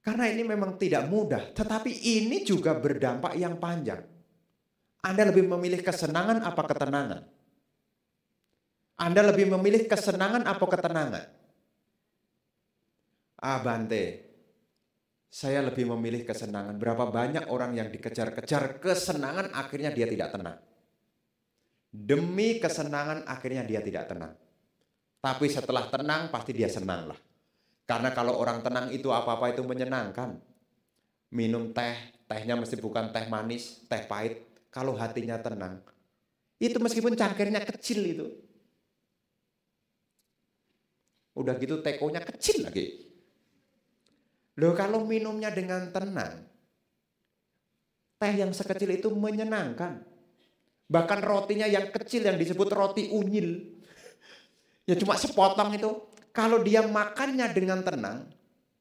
Karena ini memang tidak mudah, tetapi ini juga berdampak yang panjang. Anda lebih memilih kesenangan apa ketenangan? Anda lebih memilih kesenangan apa ketenangan? Bante, saya lebih memilih kesenangan. Berapa banyak orang yang dikejar-kejar kesenangan akhirnya dia tidak tenang. Demi kesenangan akhirnya dia tidak tenang. Tapi setelah tenang pasti dia senang lah. Karena kalau orang tenang itu apa-apa itu menyenangkan. Minum teh, tehnya mesti bukan teh manis, teh pahit. Kalau hatinya tenang, itu meskipun cangkirnya kecil itu. Udah gitu tekonya kecil lagi. Loh kalau minumnya dengan tenang, teh yang sekecil itu menyenangkan. Bahkan rotinya yang kecil yang disebut roti unyil. Ya cuma sepotong itu. Kalau dia makannya dengan tenang,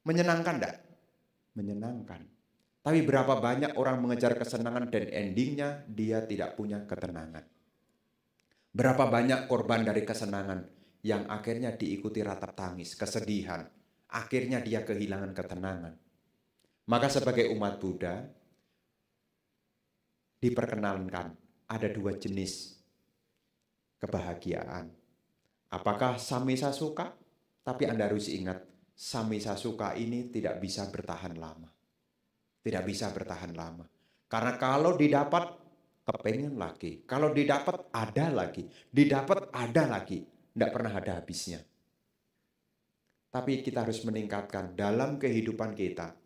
menyenangkan enggak? Menyenangkan. Tapi berapa banyak orang mengejar kesenangan dan endingnya dia tidak punya ketenangan. Berapa banyak korban dari kesenangan yang akhirnya diikuti ratap tangis, kesedihan. Akhirnya dia kehilangan ketenangan. Maka sebagai umat Buddha, diperkenalkan ada dua jenis kebahagiaan. Apakah samisa suka? Tapi Anda harus ingat, samisa suka ini tidak bisa bertahan lama. Tidak bisa bertahan lama. Karena kalau didapat, kepengen lagi. Kalau didapat, ada lagi. Didapat, ada lagi. Tidak pernah ada habisnya. Tapi kita harus meningkatkan dalam kehidupan kita.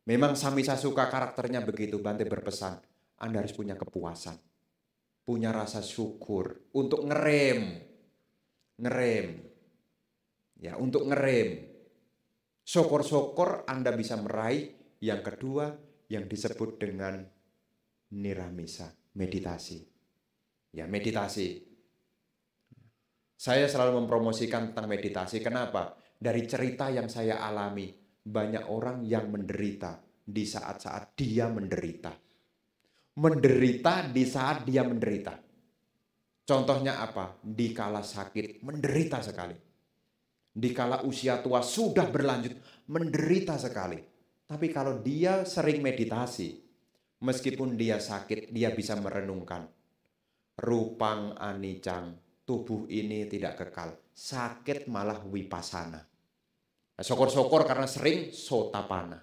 Memang samisa suka karakternya begitu, Bante berpesan. Anda harus punya kepuasan. Punya rasa syukur untuk ngerem. Ya, untuk ngerem. Syukur-syukur Anda bisa meraih. Yang kedua yang disebut dengan niramisa, meditasi. Ya, meditasi. Saya selalu mempromosikan tentang meditasi. Kenapa? Dari cerita yang saya alami, banyak orang yang menderita di saat-saat dia menderita. Menderita di saat dia menderita. Contohnya apa? Dikala sakit, menderita sekali. Dikala usia tua sudah berlanjut, menderita sekali. Tapi kalau dia sering meditasi, meskipun dia sakit, dia bisa merenungkan. Rupang anicang, tubuh ini tidak kekal. Sakit malah wipasana. Syukur-syukur karena sering sotapana.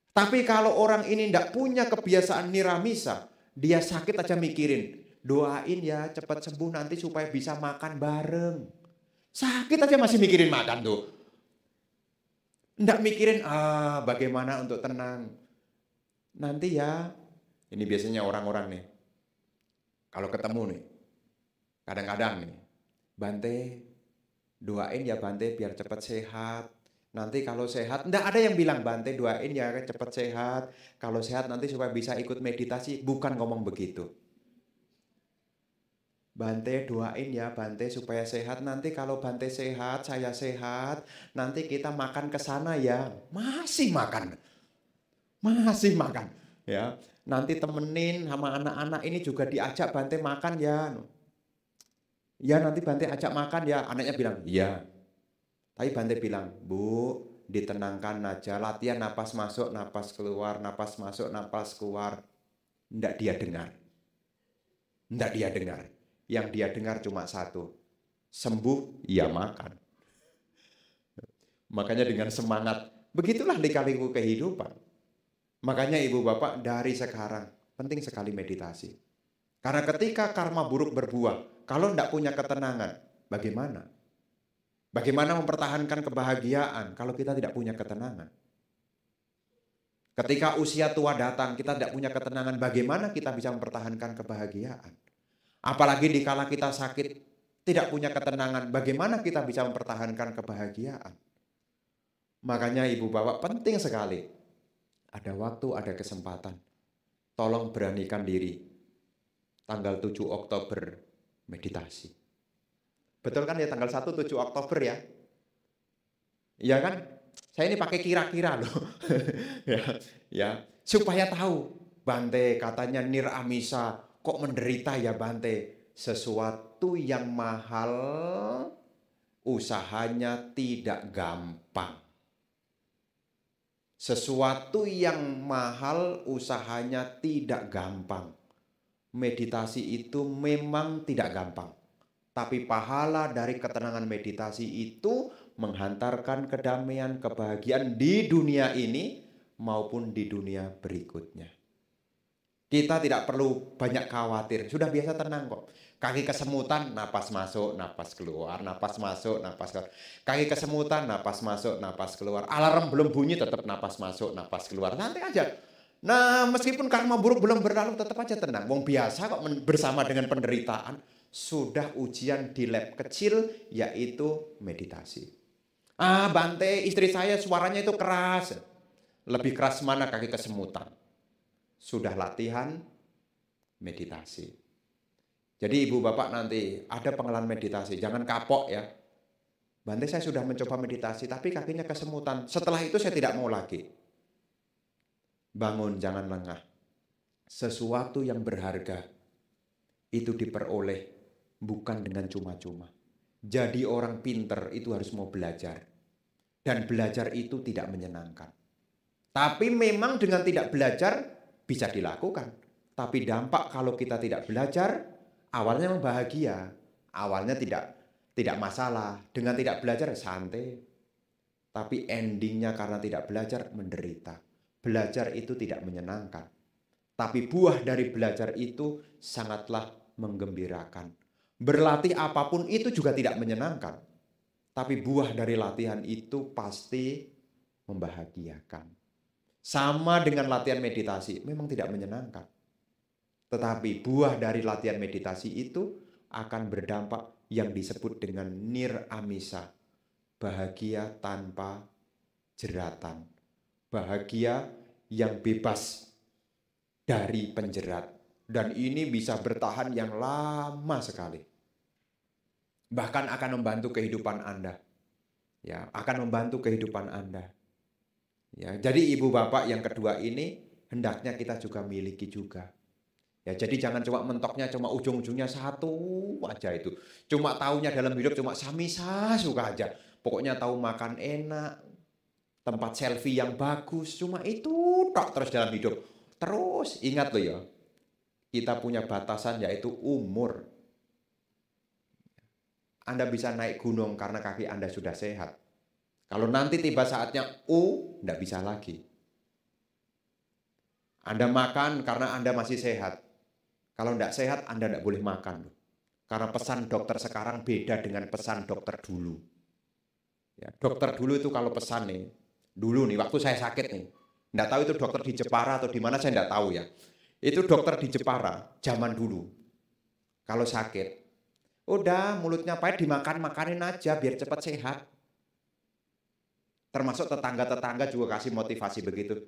Tapi kalau orang ini tidak punya kebiasaan niramisa, dia sakit aja mikirin, doain ya cepat sembuh nanti supaya bisa makan bareng. Sakit aja masih mikirin makan tuh. Nggak mikirin bagaimana untuk tenang. Nanti ya, ini biasanya orang-orang nih. Kalau ketemu nih, kadang-kadang nih, Bante, doain ya Bante biar cepat sehat. Nanti kalau sehat, enggak ada yang bilang Bante doain ya cepat sehat. Kalau sehat nanti supaya bisa ikut meditasi. Bukan ngomong begitu. Bante doain ya Bante supaya sehat. Nanti kalau Bante sehat, saya sehat. Nanti kita makan ke sana ya. Masih makan. Masih makan. Ya, nanti temenin sama anak-anak ini juga diajak Bante makan ya. Ya nanti Bante ajak makan ya. Anaknya bilang, iya. Tapi Bante bilang, Bu, ditenangkan aja. Latihan napas masuk, napas keluar, napas masuk, napas keluar. Nggak dia dengar. Nggak dia dengar. Yang dia dengar cuma satu. Sembuh, ya makan. Makanya dengan semangat, begitulah lika-liku kehidupan. Makanya ibu bapak dari sekarang, penting sekali meditasi. Karena ketika karma buruk berbuah, kalau tidak punya ketenangan, bagaimana? Bagaimana mempertahankan kebahagiaan kalau kita tidak punya ketenangan? Ketika usia tua datang, kita tidak punya ketenangan, bagaimana kita bisa mempertahankan kebahagiaan? Apalagi dikala kita sakit, tidak punya ketenangan, bagaimana kita bisa mempertahankan kebahagiaan? Makanya ibu bapak penting sekali. Ada waktu, ada kesempatan. Tolong beranikan diri. Tanggal 7 Oktober meditasi. Betul kan ya tanggal 1 7 Oktober ya? Iya kan? Saya ini pakai kira-kira loh. ya, supaya tahu. Bante katanya Niramisa, kok menderita ya Bante? Sesuatu yang mahal usahanya tidak gampang. Sesuatu yang mahal usahanya tidak gampang. Meditasi itu memang tidak gampang. Tapi pahala dari ketenangan meditasi itu menghantarkan kedamaian, kebahagiaan di dunia ini maupun di dunia berikutnya. Kita tidak perlu banyak khawatir, sudah biasa tenang kok. Kaki kesemutan, napas masuk, napas keluar, napas masuk, napas keluar. Kaki kesemutan, napas masuk, napas keluar. Alarm belum bunyi, tetap napas masuk, napas keluar. Santai aja. Nah, meskipun karma buruk belum berlalu, tetap aja tenang. Wong biasa kok bersama dengan penderitaan. Sudah ujian di lab kecil, yaitu meditasi. Ah, Bante, istri saya suaranya itu keras. Lebih keras mana kaki kesemutan? Sudah latihan meditasi. Jadi ibu bapak nanti ada pengalaman meditasi, jangan kapok ya. Bante saya sudah mencoba meditasi, tapi kakinya kesemutan. Setelah itu saya tidak mau lagi. Bangun, jangan lengah. Sesuatu yang berharga itu diperoleh bukan dengan cuma-cuma. Jadi orang pinter itu harus mau belajar. Dan belajar itu tidak menyenangkan. Tapi memang dengan tidak belajar bisa dilakukan. Tapi dampak kalau kita tidak belajar, awalnya memang bahagia. Awalnya tidak masalah. Dengan tidak belajar santai. Tapi endingnya karena tidak belajar menderita. Belajar itu tidak menyenangkan. Tapi buah dari belajar itu sangatlah menggembirakan. Berlatih apapun itu juga tidak menyenangkan. Tapi buah dari latihan itu pasti membahagiakan. Sama dengan latihan meditasi, memang tidak menyenangkan. Tetapi buah dari latihan meditasi itu akan berdampak yang disebut dengan Niramisa. Bahagia tanpa jeratan. Bahagia yang bebas dari penjerat. Dan ini bisa bertahan yang lama sekali. Bahkan akan membantu kehidupan Anda. Ya, akan membantu kehidupan Anda. Ya, jadi ibu bapak yang kedua ini hendaknya kita juga miliki juga. Ya, jadi jangan cuma mentoknya cuma ujung-ujungnya satu aja itu. Cuma taunya dalam hidup cuma samisa suka aja. Pokoknya tahu makan enak, tempat selfie yang bagus, cuma itu tok terus dalam hidup. Terus ingat loh ya. Kita punya batasan yaitu umur. Anda bisa naik gunung karena kaki Anda sudah sehat. Kalau nanti tiba saatnya tidak bisa lagi. Anda makan karena Anda masih sehat. Kalau tidak sehat, Anda tidak boleh makan. Karena pesan dokter sekarang beda dengan pesan dokter dulu. Ya, dokter dulu itu kalau pesan nih, dulu nih waktu saya sakit nih, tidak tahu itu dokter di Jepara atau di mana saya tidak tahu ya. Itu dokter di Jepara zaman dulu. Kalau sakit, udah mulutnya pahit dimakan-makanin aja biar cepat sehat. Termasuk tetangga-tetangga juga kasih motivasi begitu.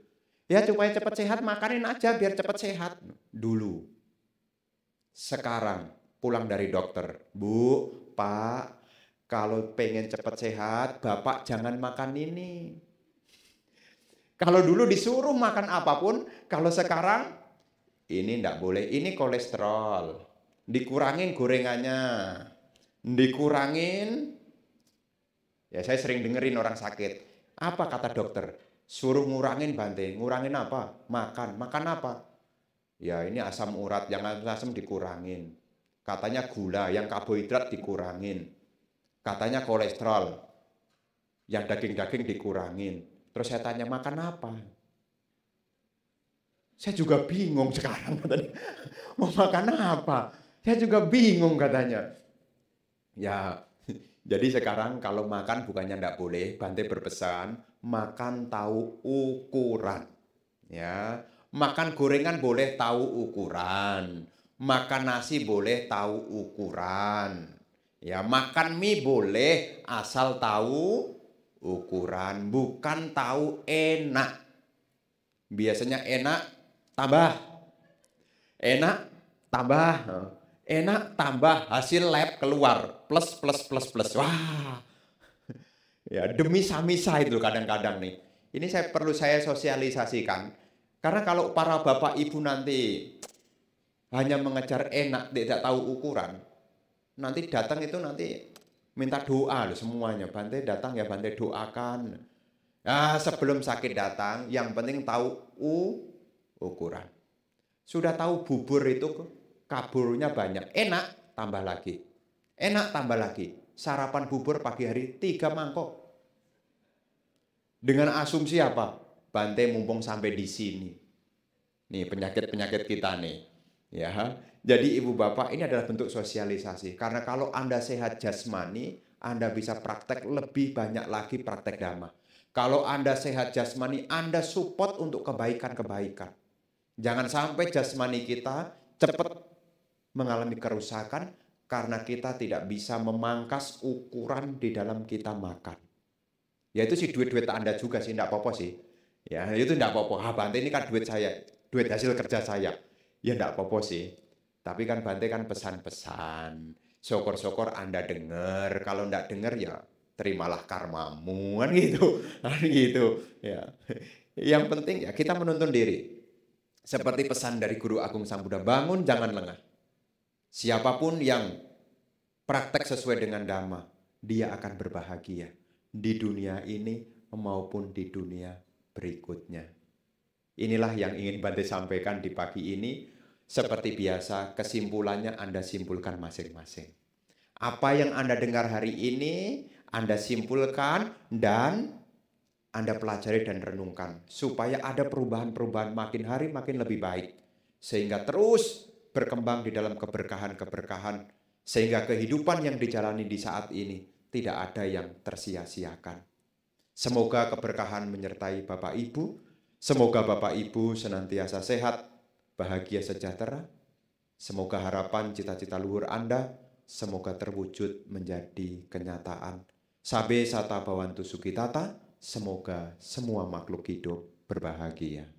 Ya supaya cepat sehat makanin aja biar cepat sehat. Dulu. Sekarang pulang dari dokter. Bu, Pak, kalau pengen cepat sehat, Bapak jangan makan ini. Kalau dulu disuruh makan apapun, kalau sekarang ini enggak boleh, ini kolesterol. Dikurangin gorengannya. Dikurangin. Ya saya sering dengerin orang sakit. Apa kata dokter? Suruh ngurangin Bante. Ngurangin apa? Makan. Makan apa? Ya ini asam urat, yang asam dikurangin. Katanya gula, yang karbohidrat dikurangin. Katanya kolesterol, yang daging-daging dikurangin. Terus saya tanya, makan apa? Saya juga bingung sekarang. Mau makan apa? Saya juga bingung katanya. Ya, jadi sekarang kalau makan bukannya enggak boleh, Bante berpesan, makan tahu ukuran. Ya, makan gorengan boleh tahu ukuran. Makan nasi boleh tahu ukuran. Ya, makan mie boleh asal tahu ukuran, bukan tahu enak. Biasanya enak tambah, enak tambah, enak tambah, hasil lab keluar plus plus plus plus. Wah, ya demi samisa itu kadang-kadang nih. Ini perlu saya sosialisasikan. Karena kalau para bapak ibu nanti hanya mengejar enak, tidak tahu ukuran, nanti datang itu nanti minta doa loh semuanya. Bante datang ya Bante doakan. Nah, sebelum sakit datang, yang penting tahu ukuran. Sudah tahu bubur itu kaburnya banyak. Enak, tambah lagi. Enak, tambah lagi. Sarapan bubur pagi hari 3 mangkok. Dengan asumsi apa? Bante mumpung sampai di sini. Nih penyakit-penyakit kita nih. Ya, jadi ibu bapak ini adalah bentuk sosialisasi. Karena kalau Anda sehat jasmani, Anda bisa praktek lebih banyak lagi praktek dhamma. Kalau Anda sehat jasmani, Anda support untuk kebaikan-kebaikan. Jangan sampai jasmani kita cepat mengalami kerusakan karena kita tidak bisa memangkas ukuran di dalam kita makan. Ya itu sih duit-duit Anda juga sih, enggak apa-apa sih. Ya itu enggak apa-apa. Bante ini kan duit saya, duit hasil kerja saya. Ya enggak apa-apa sih. Tapi kan Bante kan pesan-pesan. Syukur-syukur Anda dengar. Kalau enggak dengar ya terimalah karmamu kan gitu. Kan gitu. Ya. Yang penting ya kita menuntun diri. Seperti pesan dari Guru Agung Sang Buddha, bangun jangan lengah. Siapapun yang praktek sesuai dengan Dhamma, dia akan berbahagia di dunia ini maupun di dunia berikutnya. Inilah yang ingin Bante sampaikan di pagi ini. Seperti biasa, kesimpulannya Anda simpulkan masing-masing. Apa yang Anda dengar hari ini, Anda simpulkan dan Anda pelajari dan renungkan. Supaya ada perubahan-perubahan makin hari makin lebih baik. Sehingga terus berkembang di dalam keberkahan-keberkahan. Sehingga kehidupan yang dijalani di saat ini tidak ada yang tersia-siakan. Semoga keberkahan menyertai Bapak Ibu. Semoga Bapak Ibu senantiasa sehat, bahagia sejahtera. Semoga harapan cita-cita luhur Anda semoga terwujud menjadi kenyataan. Sabe sata bawantu sukitata, semoga semua makhluk hidup berbahagia.